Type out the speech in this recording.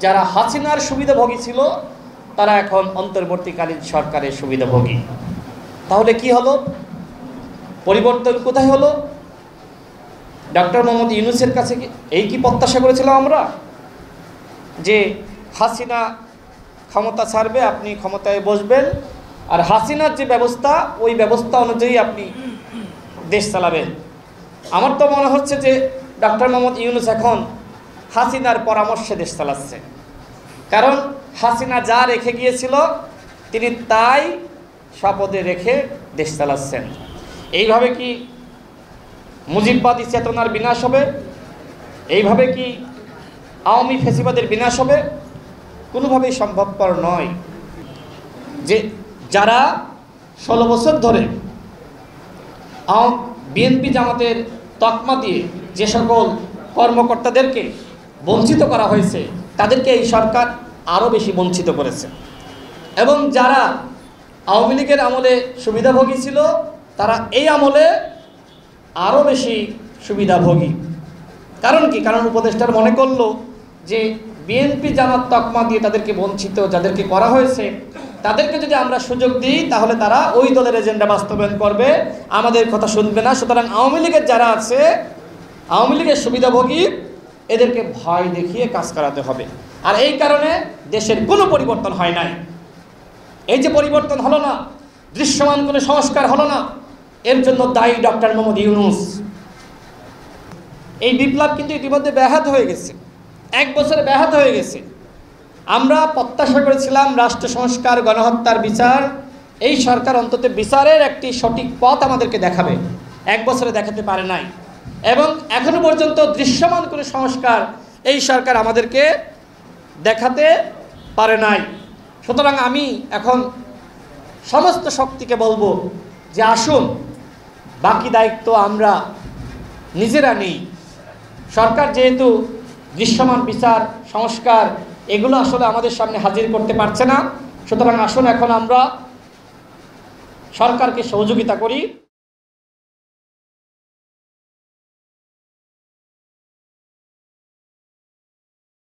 যারা হাসিনার সুবিধাভোগী ছিল তারা এখন অন্তর্বর্তীকালীন সরকারের সুবিধাভোগী। তাহলে কি হলো? পরিবর্তন কোথায় হলো? ডক্টর মোহাম্মদ ইউনূসের কাছে এই কি প্রত্যাশা করেছিলাম আমরা যে হাসিনা ক্ষমতা ছাড়বে, আপনি ক্ষমতায় বসবেন, আর হাসিনার যে ব্যবস্থা ওই ব্যবস্থা অনুযায়ী আপনি দেশ চালাবেন? আমার তো মনে হচ্ছে যে ডক্টর মোহাম্মদ ইউনূস এখন হাসিনার পরামর্শে দেশ চালাচ্ছে। কারণ হাসিনা যা রেখে গিয়েছিল তিনি তাই শপথে রেখে দেশ চালাচ্ছেন। এইভাবে কি মুজিববাদী চেতনার বিনাশ হবে? এইভাবে কি আওয়ামী ফ্যাসিবাদের বিনাশ হবে? কোনোভাবেই সম্ভবপর নয়। যে যারা 16 বছর ধরে বিএনপি জামাতের তকমা দিয়ে যে সকল কর্মকর্তাদেরকে বঞ্চিত করা হয়েছে তাদেরকে এই সরকার আরও বেশি বঞ্চিত করেছে, এবং যারা আওয়ামী লীগের আমলে সুবিধাভোগী ছিল তারা এই আমলে আরও বেশি সুবিধাভোগী। কারণ কি? কারণ উপদেষ্টার মনে করলো যে বিএনপি জামাত তকমা দিয়ে তাদেরকে বঞ্চিত যাদেরকে করা হয়েছে তাদেরকে যদি আমরা সুযোগ দিই তাহলে তারা ওই দলের এজেন্ডা বাস্তবায়ন করবে, আমাদের কথা শুনবে না। সুতরাং আওয়ামী লীগের যারা আছে, আওয়ামী লীগের সুবিধাভোগী, এদেরকে ভয় দেখিয়ে কাজ করাতে হবে। আর এই কারণে দেশের কোনো পরিবর্তন হয় নাই। এই যে পরিবর্তন হলো না, দৃশ্যমান কোনো সংস্কার হলো না, এর জন্য দায়ী ডক্টর মোহাম্মদ ইউনূস। এই বিপ্লব কিন্তু ইতিমধ্যে ব্যাহত হয়ে গেছে, 1 বছরে ব্যাহত হয়ে গেছে। আমরা প্রত্যাশা করেছিলাম রাষ্ট্র সংস্কার, গণহত্যার বিচার, এই সরকার অন্তত বিচারের একটি সঠিক পথ আমাদেরকে দেখাবে। 1 বছরে দেখাতে পারে নাই, এবং এখনো পর্যন্ত দৃশ্যমান কোনো সংস্কার এই সরকার আমাদেরকে দেখাতে পারে নাই। সুতরাং আমি এখন সমস্ত শক্তিকে বলবো যে আসুন, বাকি দায়িত্ব আমরা নিজেরা নেই। সরকার যেহেতু দৃশ্যমান বিচার, সংস্কার এগুলো আসলে আমাদের সামনে হাজির করতে পারছে না, সুতরাং আসুন এখন আমরা সরকারকে সহযোগিতা করি।